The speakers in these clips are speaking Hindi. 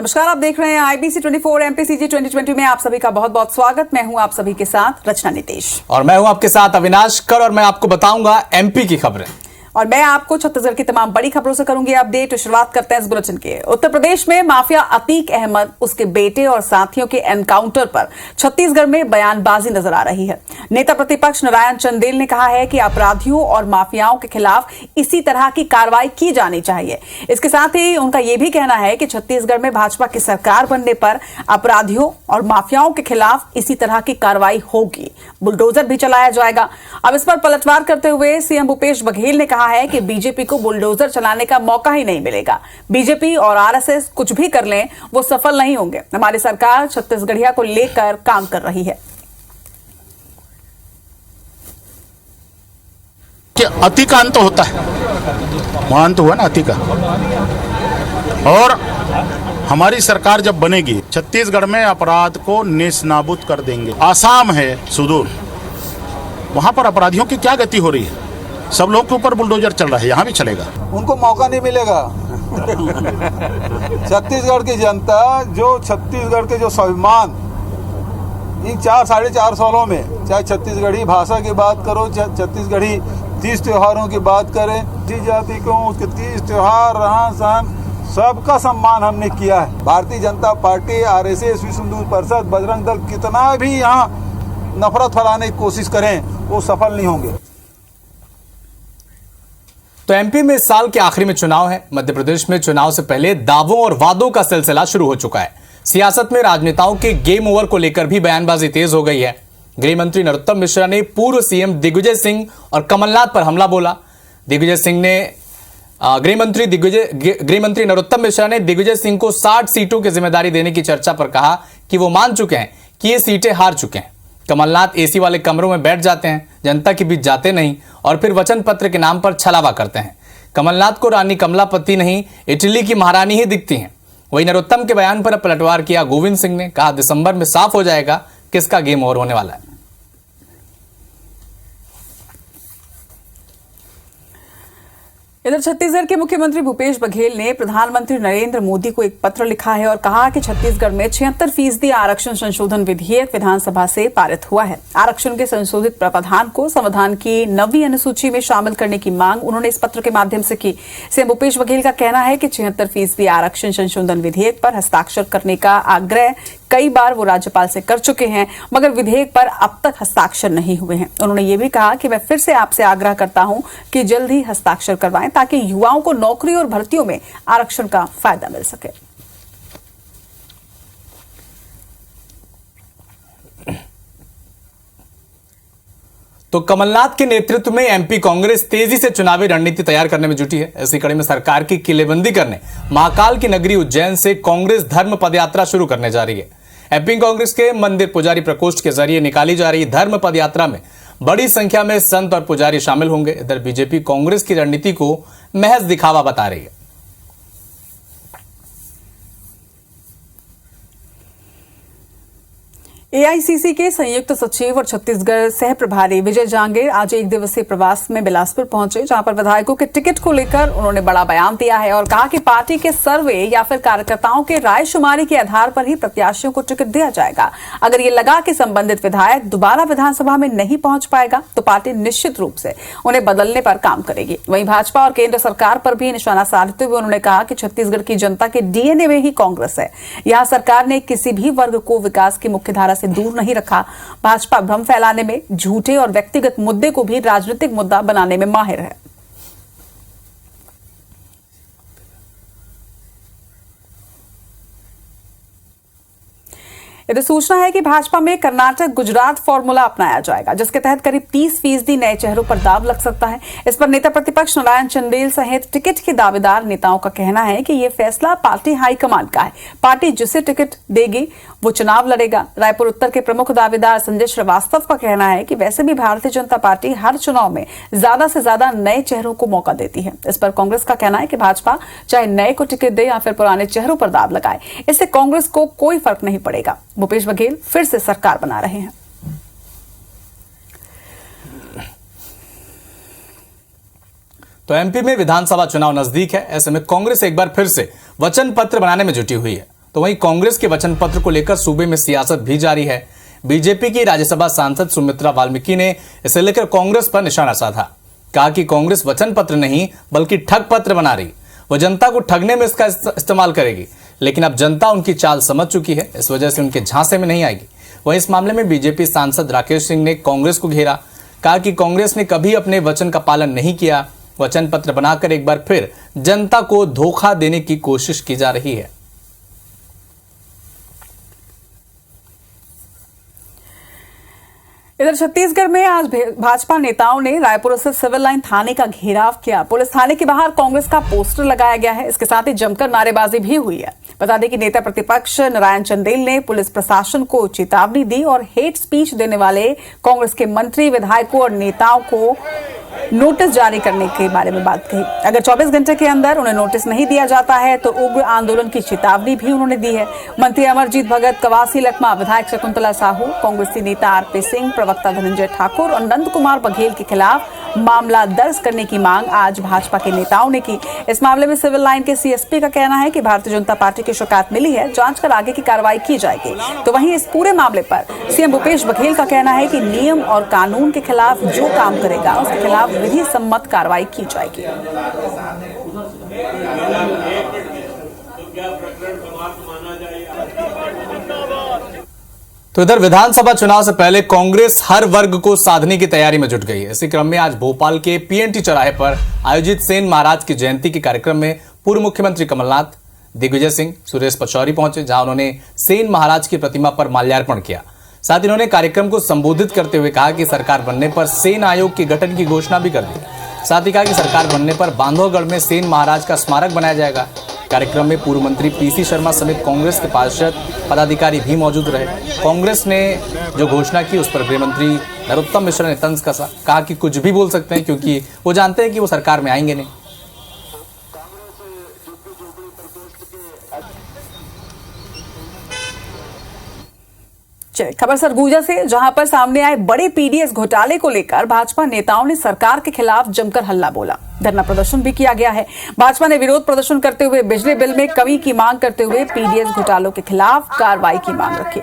नमस्कार, आप देख रहे हैं IBC 24 MPCG 2020 में आप सभी का बहुत बहुत स्वागत। मैं हूं आप सभी के साथ रचना नितेश और मैं हूं आपके साथ अविनाश कर और मैं आपको बताऊंगा MP की खबरें और मैं आपको छत्तीसगढ़ की तमाम बड़ी खबरों से करूंगी अपडेट। शुरुआत करते हैं इस बुलेटिन के। उत्तर प्रदेश में माफिया अतीक अहमद, उसके बेटे और साथियों के एनकाउंटर पर छत्तीसगढ़ में बयानबाजी नजर आ रही है। नेता प्रतिपक्ष नारायण चंदेल ने कहा है कि अपराधियों और माफियाओं के खिलाफ इसी तरह की कार्रवाई की जानी चाहिए। इसके साथ ही उनका यह भी कहना है कि छत्तीसगढ़ में भाजपा की सरकार बनने पर अपराधियों और माफियाओं के खिलाफ इसी तरह की कार्रवाई होगी, बुलडोजर भी चलाया जाएगा। अब इस पर पलटवार करते हुए सीएम भूपेश बघेल ने कहा है कि बीजेपी को बुलडोजर चलाने का मौका ही नहीं मिलेगा। बीजेपी और आरएसएस कुछ भी कर लें, वो सफल नहीं होंगे। हमारी सरकार छत्तीसगढ़िया को लेकर काम कर रही है। अति का अंत होता है, वहां अंत हुआ ना अति का। और हमारी सरकार जब बनेगी, छत्तीसगढ़ में अपराध को नेस्तनाबूद कर देंगे। आसाम है सुदूर, वहां पर अपराधियों की क्या गति हो रही है, सब लोग के ऊपर बुलडोजर चल रहा है, यहाँ भी चलेगा। उनको मौका नहीं मिलेगा। छत्तीसगढ़ की जनता जो छत्तीसगढ़ के जो स्वाभिमान इन 4-4.5 सालों में, चाहे छत्तीसगढ़ी भाषा की बात करो, चाहे छत्तीसगढ़ी 30 त्योहारों की बात करें, जिस जाति को उसके 30 त्योहार, रहन सहन, सबका सम्मान हमने किया है। भारतीय जनता पार्टी, आरएसएस, विश्व हिंदू परिषद, बजरंग दल कितना भी यहाँ नफरत फैलाने की कोशिश करें, वो सफल नहीं होंगे। तो MP में इस साल के आखिरी में चुनाव है। मध्य प्रदेश में चुनाव से पहले दावों और वादों का सिलसिला शुरू हो चुका है। सियासत में राजनेताओं के गेम ओवर को लेकर भी बयानबाजी तेज हो गई है। गृह मंत्री नरोत्तम मिश्रा ने पूर्व सीएम दिग्विजय सिंह और कमलनाथ पर हमला बोला। गृह मंत्री नरोत्तम मिश्रा ने दिग्विजय सिंह को 60 सीटों की जिम्मेदारी देने की चर्चा पर कहा कि वो मान चुके हैं कि ये सीटें हार चुके हैं। कमलनाथ एसी वाले कमरों में बैठ जाते हैं, जनता के बीच जाते नहीं और फिर वचन पत्र के नाम पर छलावा करते हैं। कमलनाथ को रानी कमलापति नहीं, इटली की महारानी ही दिखती हैं। वहीं नरोत्तम के बयान पर पलटवार किया गोविंद सिंह ने, कहा दिसंबर में साफ हो जाएगा किसका गेम ओवर होने वाला है। इधर छत्तीसगढ़ के मुख्यमंत्री भूपेश बघेल ने प्रधानमंत्री नरेंद्र मोदी को एक पत्र लिखा है और कहा कि छत्तीसगढ़ में 76% आरक्षण संशोधन विधेयक विधानसभा से पारित हुआ है। आरक्षण के संशोधित प्रावधान को संविधान की 9वीं अनुसूची में शामिल करने की मांग उन्होंने इस पत्र के माध्यम से की। सीएम भूपेश बघेल का कहना है कि 76% आरक्षण संशोधन विधेयक पर हस्ताक्षर करने का आग्रह कई बार वो राज्यपाल से कर चुके हैं, मगर विधेयक पर अब तक हस्ताक्षर नहीं हुए हैं। उन्होंने ये भी कहा कि मैं फिर से आपसे आग्रह करता हूं कि जल्द ही हस्ताक्षर करवाएं ताकि युवाओं को नौकरी और भर्तियों में आरक्षण का फायदा मिल सके। तो कमलनाथ के नेतृत्व में MP कांग्रेस तेजी से चुनावी रणनीति तैयार करने में जुटी है। इसी कड़ी में सरकार की किलेबंदी करने महाकाल की नगरी उज्जैन से कांग्रेस धर्म पदयात्रा शुरू करने जा रही है। MP कांग्रेस के मंदिर पुजारी प्रकोष्ठ के जरिए निकाली जा रही धर्म पदयात्रा में बड़ी संख्या में संत और पुजारी शामिल होंगे। इधर बीजेपी कांग्रेस की रणनीति को महज दिखावा बता रही है। AICC के संयुक्त सचिव और छत्तीसगढ़ सह प्रभारी विजय जांगेर आज एक दिवसीय प्रवास में बिलासपुर पहुंचे, जहां पर विधायकों के टिकट को लेकर उन्होंने बड़ा बयान दिया है और कहा कि पार्टी के सर्वे या फिर कार्यकर्ताओं के रायशुमारी के आधार पर ही प्रत्याशियों को टिकट दिया जाएगा। अगर ये लगा कि संबंधित विधायक दोबारा विधानसभा में नहीं पहुंच पाएगा तो पार्टी निश्चित रूप से उन्हें बदलने पर काम करेगी। वहीं भाजपा और केंद्र सरकार पर भी निशाना साधते हुए उन्होंने कहा कि छत्तीसगढ़ की जनता के DNA में ही कांग्रेस है। यहां सरकार ने किसी भी वर्ग को विकास की मुख्यधारा से दूर नहीं रखा। भाजपा भ्रम फैलाने में, झूठे और व्यक्तिगत मुद्दे को भी राजनीतिक मुद्दा बनाने में माहिर है। इधर सूचना है कि भाजपा में कर्नाटक गुजरात फॉर्मूला अपनाया जाएगा, जिसके तहत करीब 30% नए चेहरों पर दाव लग सकता है। इस पर नेता प्रतिपक्ष नारायण चंदेल सहित टिकट के दावेदार नेताओं का कहना है कि यह फैसला पार्टी हाईकमान का है। पार्टी जिसे टिकट देगी वो चुनाव लड़ेगा। रायपुर उत्तर के प्रमुख दावेदार संजय श्रीवास्तव का कहना है कि वैसे भी भारतीय जनता पार्टी हर चुनाव में ज्यादा से ज्यादा नए चेहरों को मौका देती है। इस पर कांग्रेस का कहना है कि भाजपा चाहे नए को टिकट दे या फिर पुराने चेहरों पर दाव लगाए, इससे कांग्रेस को कोई फर्क नहीं पड़ेगा। भूपेश बघेल फिर से सरकार बना रहे हैं। तो MP में विधानसभा चुनाव नजदीक है। ऐसे में कांग्रेस एक बार फिर से वचन पत्र बनाने में जुटी हुई है। तो वहीं कांग्रेस के वचन पत्र को लेकर सूबे में सियासत भी जारी है। बीजेपी की राज्यसभा सांसद सुमित्रा वाल्मीकि ने इसे लेकर कांग्रेस पर निशाना साधा। कहा कि कांग्रेस वचन पत्र नहीं बल्कि ठग पत्र बना रही, वह जनता को ठगने में इसका इस्तेमाल करेगी, लेकिन अब जनता उनकी चाल समझ चुकी है, इस वजह से उनके झांसे में नहीं आएगी। वहीं इस मामले में बीजेपी सांसद राकेश सिंह ने कांग्रेस को घेरा। कहा कि कांग्रेस ने कभी अपने वचन का पालन नहीं किया, वचन पत्र बनाकर एक बार फिर जनता को धोखा देने की कोशिश की जा रही है। इधर छत्तीसगढ़ में आज भाजपा नेताओं ने रायपुर स्थित सिविल लाइन थाने का घेराव किया। पुलिस थाने के बाहर कांग्रेस का पोस्टर लगाया गया है। इसके साथ ही जमकर नारेबाजी भी हुई है। बता दें कि नेता प्रतिपक्ष नारायण चंदेल ने पुलिस प्रशासन को चेतावनी दी और हेट स्पीच देने वाले कांग्रेस के मंत्री, विधायकों और नेताओं को नोटिस जारी करने के बारे में बात कही। अगर 24 घंटे के अंदर उन्हें नोटिस नहीं दिया जाता है तो उग्र आंदोलन की चेतावनी भी उन्होंने दी है। मंत्री अमरजीत भगत, कवासी लखमा, विधायक शकुंतला साहू, कांग्रेसी नेता आरपी सिंह, प्रवक्ता धनंजय ठाकुर और नंद कुमार बघेल के खिलाफ मामला दर्ज करने की मांग आज भाजपा के नेताओं ने की। इस मामले में सिविल लाइन के सीएसपी का कहना है कि भारतीय जनता पार्टी की शिकायत मिली है, जांच कर आगे की कार्रवाई की जाएगी। तो वहीं इस पूरे मामले पर सीएम भूपेश बघेल का कहना है कि नियम और कानून के खिलाफ जो काम करेगा उसके खिलाफ विधि सम्मत कार्रवाई की जाएगी। तो इधर विधानसभा चुनाव से पहले कांग्रेस हर वर्ग को साधने की तैयारी में जुट गई है। इसी क्रम में आज भोपाल के पीएनटी चौराहे पर आयोजित सेन महाराज की जयंती के कार्यक्रम में पूर्व मुख्यमंत्री कमलनाथ, दिग्विजय सिंह, सुरेश पचौरी पहुंचे, जहां उन्होंने सेन महाराज की प्रतिमा पर माल्यार्पण किया। साथ ही उन्होंने कार्यक्रम को संबोधित करते हुए कहा कि सरकार बनने पर सेन आयोग के गठन की घोषणा भी कर दी। साथ ही कहा कि सरकार बनने पर बांधवगढ़ में सेन महाराज का स्मारक बनाया जाएगा। कार्यक्रम में पूर्व मंत्री पीसी शर्मा समेत कांग्रेस के पार्षद, पदाधिकारी भी मौजूद रहे। कांग्रेस ने जो घोषणा की उस पर गृह मंत्री नरोत्तम मिश्रा ने तंज कसा, कहा कि कुछ भी बोल सकते हैं क्योंकि वो जानते हैं कि वो सरकार में आएंगे नहीं। खबर सरगुजा से, जहां पर सामने आए बड़े पीडीएस घोटाले को लेकर भाजपा नेताओं ने सरकार के खिलाफ जमकर हल्ला बोला। धरना प्रदर्शन भी किया गया है। भाजपा ने विरोध प्रदर्शन करते हुए बिजली बिल में कमी की मांग करते हुए पीडीएस घोटालों के खिलाफ कार्रवाई की मांग रखी।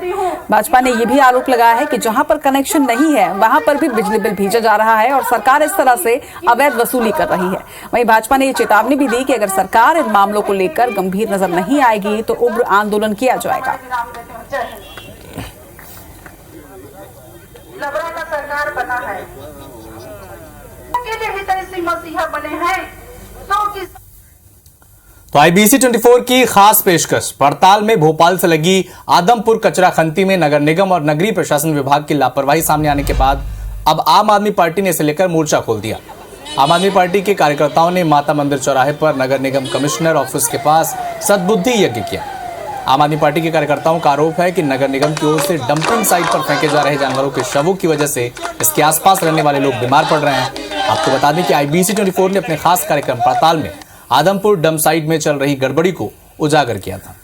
भाजपा ने यह भी आरोप लगाया है कि जहां पर कनेक्शन नहीं है वहां पर भी बिजली बिल भेजा जा रहा है और सरकार इस तरह से अवैध वसूली कर रही है। वहीं भाजपा ने यह चेतावनी भी दी कि अगर सरकार इन मामलों को लेकर गंभीर नजर नहीं आएगी तो उग्र आंदोलन किया जाएगा। लबड़ा का सरकार बना है, मसीहा बने हैं तो IBC 24 की खास पेशकश। पड़ताल में भोपाल से लगी आदमपुर कचरा खंती में नगर निगम और नगरीय प्रशासन विभाग की लापरवाही सामने आने के बाद अब आम आदमी पार्टी ने इसे लेकर मोर्चा खोल दिया। आम आदमी पार्टी के कार्यकर्ताओं ने माता मंदिर चौराहे पर नगर निगम कमिश्नर ऑफिस के पास सद्बुद्धि यज्ञ किया। आम आदमी पार्टी के कार्यकर्ताओं का आरोप है कि नगर निगम की ओर से डंपिंग साइट पर फेंके जा रहे जानवरों के शवों की वजह से इसके आसपास रहने वाले लोग बीमार पड़ रहे हैं। आपको बता दें कि IBC 24 ने अपने खास कार्यक्रम पड़ताल में आदमपुर डंप साइट में चल रही गड़बड़ी को उजागर किया था।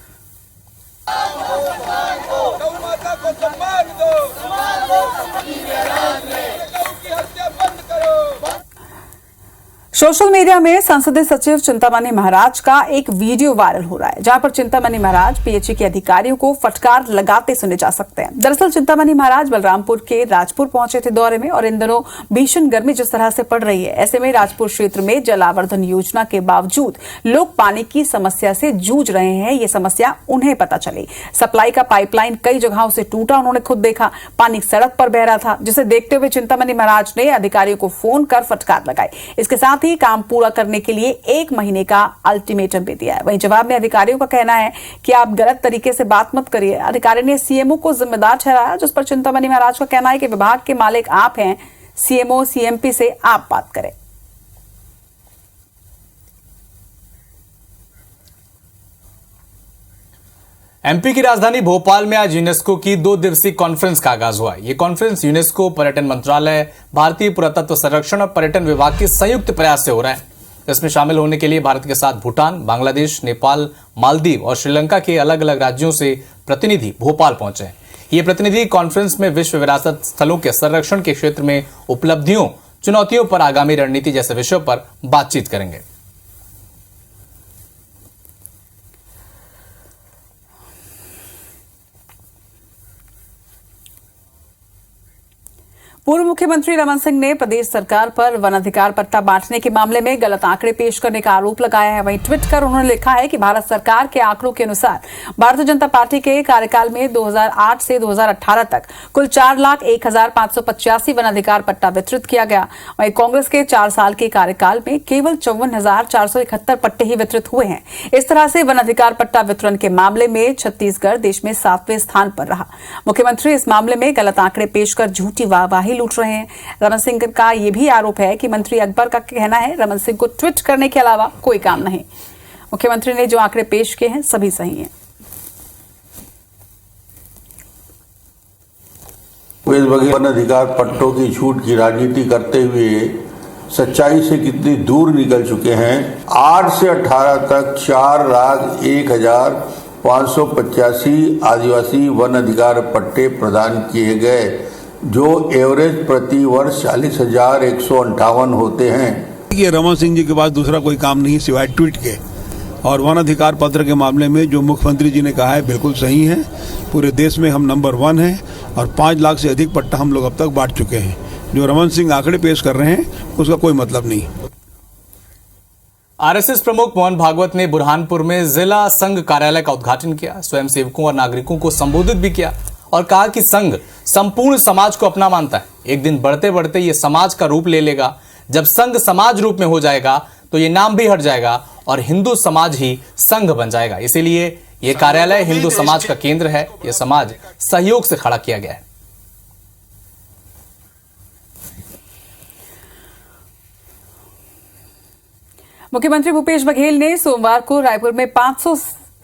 सोशल मीडिया में संसदीय सचिव चिंतामणि महाराज का एक वीडियो वायरल हो रहा है, जहां पर चिंतामणि महाराज PHE के अधिकारियों को फटकार लगाते सुने जा सकते हैं। दरअसल चिंतामणि महाराज बलरामपुर के राजपुर पहुंचे थे दौरे में और इन दिनों भीषण गर्मी जिस तरह से पड़ रही है, ऐसे में राजपुर क्षेत्र में जल आवर्धन योजना के बावजूद लोग पानी की समस्या से जूझ रहे हैं। ये समस्या उन्हें पता चली। सप्लाई का पाइपलाइन कई जगहों से टूटा, उन्होंने खुद देखा। पानी सड़क पर बह रहा था, जिसे देखते हुए चिंतामणि महाराज ने अधिकारियों को फोन कर फटकार लगाई। इसके साथ ही काम पूरा करने के लिए 1 महीने का अल्टीमेटम भी दिया है। वहीं जवाब में अधिकारियों का कहना है कि आप गलत तरीके से बात मत करिए। अधिकारी ने सीएमओ को जिम्मेदार ठहराया, जिस पर चिंतामणि महाराज का कहना है कि विभाग के मालिक आप हैं, सीएमओ CMP से आप बात करें। MP की राजधानी भोपाल में आज यूनेस्को की 2 दिवसीय कॉन्फ्रेंस का आगाज हुआ। यह कॉन्फ्रेंस यूनेस्को, पर्यटन मंत्रालय, भारतीय पुरातत्व संरक्षण और पर्यटन विभाग के संयुक्त प्रयास से हो रहा है। इसमें शामिल होने के लिए भारत के साथ भूटान, बांग्लादेश, नेपाल, मालदीव और श्रीलंका के अलग अलग राज्यों से प्रतिनिधि भोपाल पहुंचे। ये प्रतिनिधि कॉन्फ्रेंस में विश्व विरासत स्थलों के संरक्षण के क्षेत्र में उपलब्धियों, चुनौतियों पर आगामी रणनीति जैसे विषयों पर बातचीत करेंगे। पूर्व मुख्यमंत्री रमन सिंह ने प्रदेश सरकार पर वन अधिकार पट्टा बांटने के मामले में गलत आंकड़े पेश करने का आरोप लगाया है। वहीं ट्वीट कर उन्होंने लिखा है कि भारत सरकार के आंकड़ों के अनुसार भारतीय जनता पार्टी के कार्यकाल में 2008 से 2018 तक कुल 4,01,585 वन अधिकार पट्टा वितरित किया गया। वहीं कांग्रेस के 4 साल के कार्यकाल में केवल 54,471 पट्टे ही वितरित हुए हैं। इस तरह से वन अधिकार पट्टा वितरण के मामले में छत्तीसगढ़ देश में 7वें स्थान पर रहा। मुख्यमंत्री इस मामले में गलत आंकड़े पेश कर झूठी वाहवाही लूट रहे हैं। रमन सिंह का यह भी आरोप है कि मंत्री अकबर का कहना है रमन सिंह को ट्वीट करने के अलावा कोई काम नहीं। मुख्यमंत्री ने जो आंकड़े पेश किए हैं सभी सही हैं। वन अधिकार पट्टों की छूट की राजनीति करते हुए सच्चाई से कितनी दूर निकल चुके हैं। 8 से 18 तक 4,01,585 आदिवासी वन अधिकार पट्टे प्रदान किए गए, जो एवरेज प्रति वर्ष 40,158 होते हैं। ये रमन सिंह जी के पास दूसरा कोई काम नहीं सिवाय ट्वीट के। और वन अधिकार पत्र के मामले में जो मुख्यमंत्री जी ने कहा है बिल्कुल सही है। पूरे देश में हम नंबर 1 हैं और 5 लाख से अधिक पट्टा हम लोग अब तक बांट चुके हैं। जो रमन सिंह आंकड़े पेश कर रहे हैं उसका कोई मतलब नहीं। आरएसएस प्रमुख मोहन भागवत ने बुरहानपुर में जिला संघ कार्यालय का उद्घाटन किया। स्वयं सेवकों और नागरिकों को संबोधित भी किया और कहा कि संघ संपूर्ण समाज को अपना मानता है। एक दिन बढ़ते बढ़ते ये समाज का रूप ले लेगा। जब संघ समाज रूप में हो जाएगा तो ये नाम भी हट जाएगा और हिंदू समाज ही संघ बन जाएगा। इसीलिए ये कार्यालय हिंदू समाज का केंद्र है। यह समाज सहयोग से खड़ा किया गया है। मुख्यमंत्री भूपेश बघेल ने सोमवार को रायपुर में 500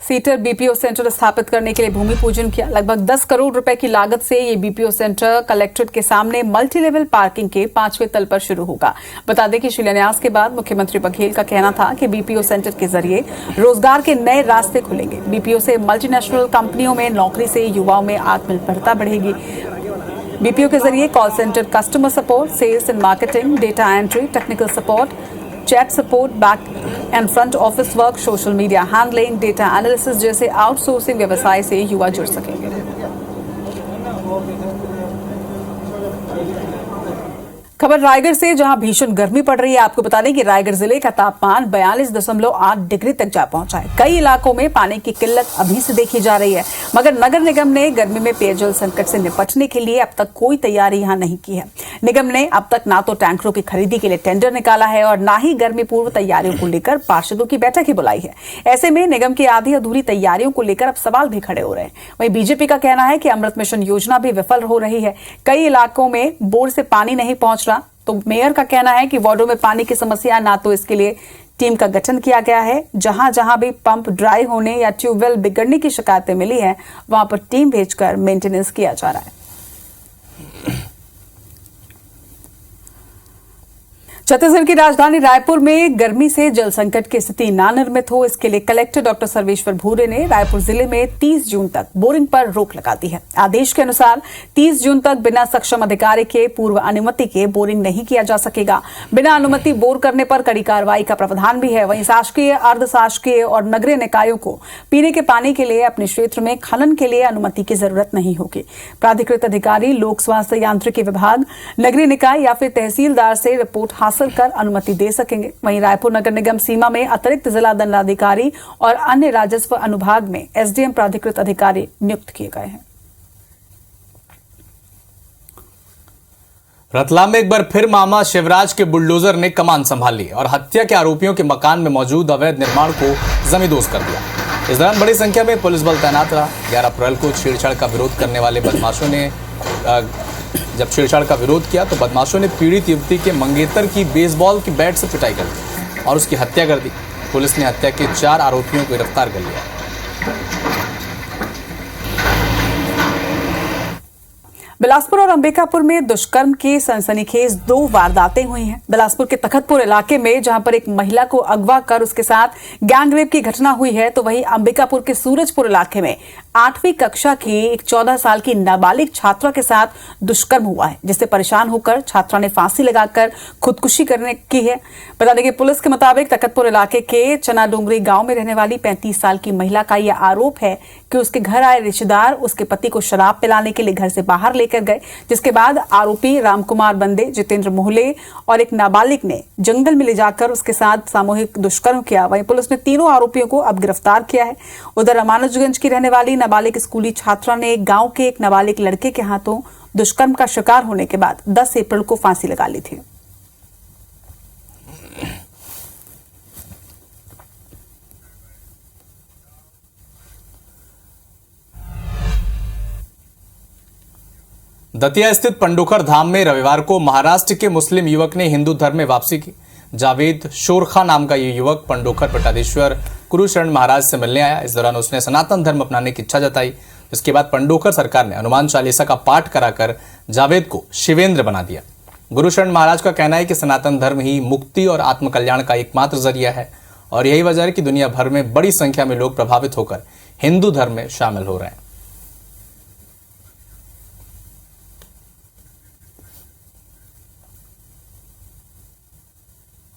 सीटर बीपीओ सेंटर स्थापित करने के लिए भूमि पूजन किया। लगभग 10 करोड़ रुपए की लागत से ये बीपीओ सेंटर कलेक्ट्रेट के सामने मल्टी लेवल पार्किंग के 5वें तल पर शुरू होगा। बता दें कि शिलान्यास के बाद मुख्यमंत्री बघेल का कहना था कि बीपीओ सेंटर के जरिए रोजगार के नए रास्ते खुलेंगे। बीपीओ से मल्टीनेशनल कंपनियों में नौकरी से युवाओं में आत्मनिर्भरता बढ़ेगी। बीपीओ के जरिए call centre, customer support, sales and marketing, data entry, technical support, chat support, back end front office work, social media handling, data analysis जैसे आउटसोर्सिंग व्यवसाय से युवा जुड़ सकेंगे। खबर रायगढ़ से, जहां भीषण गर्मी पड़ रही है। आपको बता दें कि रायगढ़ जिले का तापमान 42.8 डिग्री तक जा पहुंचा है। कई इलाकों में पानी की किल्लत अभी से देखी जा रही है, मगर नगर निगम ने गर्मी में पेयजल संकट से निपटने के लिए अब तक कोई तैयारी यहां नहीं की है। निगम ने अब तक ना तो टैंकरों की खरीदी के लिए टेंडर निकाला है और ना ही गर्मी पूर्व तैयारियों को लेकर पार्षदों की बैठक ही बुलाई है। ऐसे में निगम की आधी अधूरी तैयारियों को लेकर अब सवाल भी खड़े हो रहे हैं। वहीं बीजेपी का कहना है कि अमृत मिशन योजना भी विफल हो रही है। कई इलाकों में बोर से पानी नहीं पहुंच रहा। तो मेयर का कहना है कि वार्डों में पानी की समस्या ना तो इसके लिए टीम का गठन किया गया है। जहां जहां भी पंप ड्राई होने या ट्यूबवेल बिगड़ने की शिकायतें मिली हैं, वहां पर टीम भेजकर मेंटेनेंस किया जा रहा है। छत्तीसगढ़ की राजधानी रायपुर में गर्मी से जल संकट की स्थिति ना निर्मित हो, इसके लिए कलेक्टर डॉक्टर सर्वेश्वर भूरे ने रायपुर जिले में 30 जून तक बोरिंग पर रोक लगा दी है। आदेश के अनुसार 30 जून तक बिना सक्षम अधिकारी के पूर्व अनुमति के बोरिंग नहीं किया जा सकेगा। बिना अनुमति बोर करने पर कड़ी कार्रवाई का प्रावधान भी है। वहीं शासकीय, अर्धशासकीय और नगरीय निकायों को पीने के पानी के लिए अपने क्षेत्र में खनन के लिए अनुमति की जरूरत नहीं होगी। प्राधिकृत अधिकारी, लोक स्वास्थ्य यांत्रिकी विभाग, नगरीय निकाय या फिर तहसीलदार से रिपोर्ट हासिल कर अनुमति दे सकेंगे। वहीं रायपुर नगर निगम सीमा में अतिरिक्त जिला दंडाधिकारी और अन्य राजस्व अनुभाग में एसडीएम प्राधिकृत अधिकारी नियुक्त किए गए हैं। रतलाम में एक बार फिर मामा शिवराज के बुलडोजर ने कमान संभाल ली और हत्या के आरोपियों के मकान में मौजूद अवैध निर्माण को जमींदोज कर दिया। इस दौरान बड़ी संख्या में पुलिस बल तैनात रहा। 11 अप्रैल को छेड़छाड़ का विरोध करने वाले बदमाशों ने जब छेड़छाड़ का विरोध किया तो बदमाशों ने पीड़ित युवती के मंगेतर की बेसबॉल की बैट से पिटाई कर दी और उसकी हत्या कर दी। पुलिस ने हत्या के 4 आरोपियों को गिरफ्तार कर लिया। बिलासपुर और अंबिकापुर में दुष्कर्म की सनसनीखेज 2 वारदातें हुई हैं। बिलासपुर के तखतपुर इलाके में जहां पर एक महिला को अगवा कर उसके साथ गैंगरेप की घटना हुई है, तो वहीं अंबिकापुर के सूरजपुर इलाके में 8वीं कक्षा की एक 14 साल की नाबालिग छात्रा के साथ दुष्कर्म हुआ है, जिससे परेशान होकर छात्रा ने फांसी लगाकर खुदकुशी करने की है। बता दें कि पुलिस के मुताबिक तकतपुर इलाके के चना डोंगरी गांव में रहने वाली 35 साल की महिला का यह आरोप है कि उसके घर आए रिश्तेदार उसके पति को शराब पिलाने के लिए घर से बाहर लेकर गए, जिसके बाद आरोपी रामकुमार बंदे, जितेंद्र मोहले और एक नाबालिग ने जंगल में ले जाकर उसके साथ सामूहिक दुष्कर्म किया। वहीं पुलिस ने तीनों आरोपियों को अब गिरफ्तार किया है। उधर रामानुजगंज की रहने वाली नाबालिग स्कूली छात्रा ने गांव के एक नाबालिग लड़के के हाथों दुष्कर्म का शिकार होने के बाद 10 अप्रैल को फांसी लगा ली थी। दतिया स्थित पंडोखर धाम में रविवार को महाराष्ट्र के मुस्लिम युवक ने हिंदू धर्म में वापसी की। जावेद शोरखा नाम का ये युवक पंडोखर पटाधीश्वर कुरुशरण महाराज से मिलने आया। इस दौरान उसने सनातन धर्म अपनाने की इच्छा जताई। इसके बाद पंडोखर सरकार ने हनुमान चालीसा का पाठ कराकर जावेद को शिवेंद्र बना दिया। गुरुशरण महाराज का कहना है कि सनातन धर्म ही मुक्ति और आत्मकल्याण का एकमात्र जरिया है और यही वजह है कि दुनिया भर में बड़ी संख्या में लोग प्रभावित होकर हिंदू धर्म में शामिल हो रहे हैं।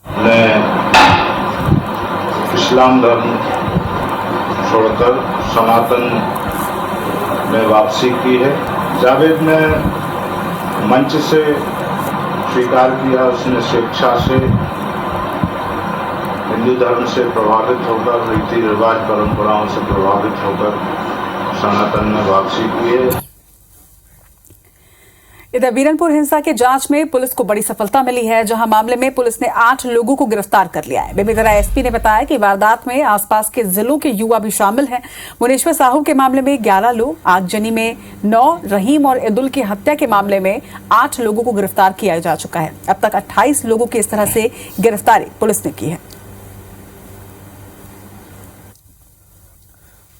ने इस्लाम धर्म छोड़कर सनातन में वापसी की है। जावेद ने मंच से स्वीकार किया, उसने स्वेच्छा से हिंदू धर्म से प्रभावित होकर, रीति रिवाज परंपराओं से प्रभावित होकर सनातन में वापसी की है। इधर बीरनपुर हिंसा के जांच में पुलिस को बड़ी सफलता मिली है, जहां मामले में पुलिस ने 8 लोगों को गिरफ्तार कर लिया है। बेमेतरा एसपी ने बताया कि वारदात में आसपास के जिलों के युवा भी शामिल हैं। मुनेश्वर साहू के मामले में 11 लोग, आगजनी में 9, रहीम और इदुल की हत्या के मामले में 8 लोगों को गिरफ्तार किया जा चुका है। अब तक 28 लोगों की इस तरह से गिरफ्तारी पुलिस ने की है।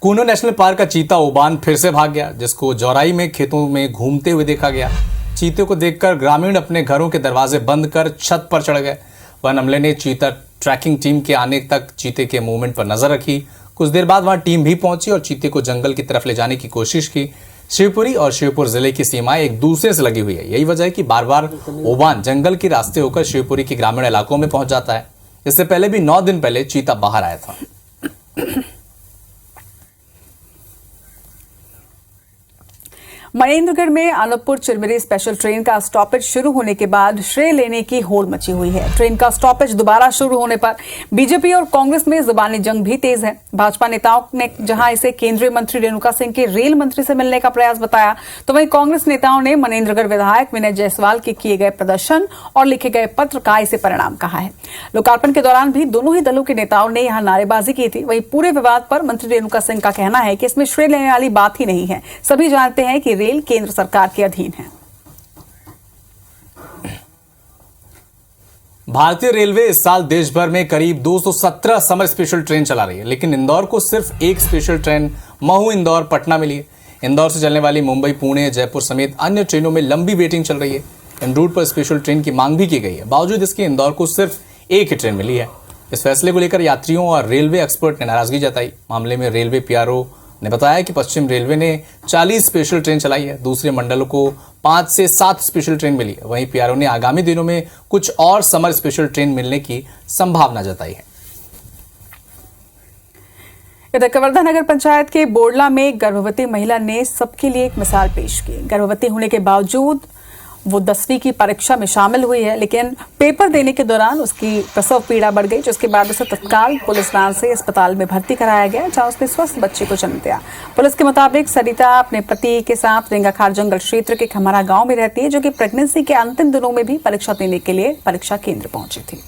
कूनो नेशनल पार्क का चीता ओबान फिर से भाग गया, जिसको जौराई में खेतों में घूमते हुए देखा गया। चीते को देखकर ग्रामीण अपने घरों के दरवाजे बंद कर छत पर चढ़ गए। वन अमले ने चीता ट्रैकिंग टीम के आने तक चीते के मूवमेंट पर नजर रखी। कुछ देर बाद वहां टीम भी पहुंची और चीते को जंगल की तरफ ले जाने की कोशिश की। शिवपुरी और शिवपुर जिले की सीमाएं एक दूसरे से लगी हुई है। यही वजह है कि बार बार ओबान जंगल के रास्ते होकर शिवपुरी के ग्रामीण इलाकों में पहुंच जाता है। इससे पहले भी 9 दिन पहले चीता बाहर आया था। मनेन्द्रगढ़ में अनूपपुर चिरमिरी स्पेशल ट्रेन का स्टॉपेज शुरू होने के बाद श्रेय लेने की होड़ मची हुई है। ट्रेन का स्टॉपेज दोबारा शुरू होने पर बीजेपी और कांग्रेस में जुबानी जंग भी तेज है। भाजपा नेताओं ने जहां इसे केंद्रीय मंत्री रेणुका सिंह के रेल मंत्री से मिलने का प्रयास बताया, तो वहीं कांग्रेस नेताओं ने मनेन्द्रगढ़ विधायक विनय जायसवाल के किए गए प्रदर्शन और लिखे गए पत्र का इसे परिणाम कहा है। लोकार्पण के दौरान भी दोनों ही दलों के नेताओं ने यहां नारेबाजी की थी। वहीं पूरे विवाद पर मंत्री रेणुका सिंह का कहना है कि इसमें श्रेय लेने वाली बात ही नहीं है। सभी जानते हैं कि रेल केंद्र सरकार के अधीन है। भारतीय रेलवे इस साल देश भर में करीब 217 समर स्पेशल ट्रेन चला रही है, लेकिन इंदौर को सिर्फ एक स्पेशल ट्रेन महू इंदौर पटना मिली है। इंदौर से चलने वाली मुंबई, पुणे, जयपुर समेत अन्य ट्रेनों में लंबी वेटिंग चल रही है। इन रूट पर स्पेशल ट्रेन की मांग भी की गई है। बावजूद इसके इंदौर को सिर्फ एक ही ट्रेन मिली है। इस फैसले को लेकर यात्रियों और रेलवे एक्सपर्ट ने नाराजगी जताई। मामले में रेलवे पीआरओ ने बताया कि पश्चिम रेलवे ने 40 स्पेशल ट्रेन चलाई है। दूसरे मंडलों को 5 से 7 स्पेशल ट्रेन मिली है। वहीं पीआरओ ने आगामी दिनों में कुछ और समर स्पेशल ट्रेन मिलने की संभावना जताई है। इधर कवर्धा नगर पंचायत के बोडला में गर्भवती महिला ने सबके लिए एक मिसाल पेश की। गर्भवती होने के बावजूद वो 10वीं की परीक्षा में शामिल हुई है, लेकिन पेपर देने के दौरान उसकी प्रसव पीड़ा बढ़ गई, जिसके बाद उसे तत्काल पुलिस वैन से अस्पताल में भर्ती कराया गया, जहां उसने स्वस्थ बच्चे को जन्म दिया। पुलिस के मुताबिक सरिता अपने पति के साथ रेंगाखार जंगल क्षेत्र के खमरा गांव में रहती है, जो कि प्रेगनेंसी के अंतिम दिनों में भी परीक्षा देने के लिए परीक्षा केंद्र पहुंची थी।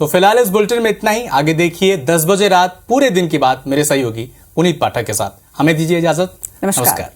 तो फिलहाल इस बुलेटिन में इतना ही। आगे देखिए 10 बजे रात पूरे दिन की बात मेरे सहयोगी पुनीत पाठक के साथ। हमें दीजिए इजाजत। नमस्कार।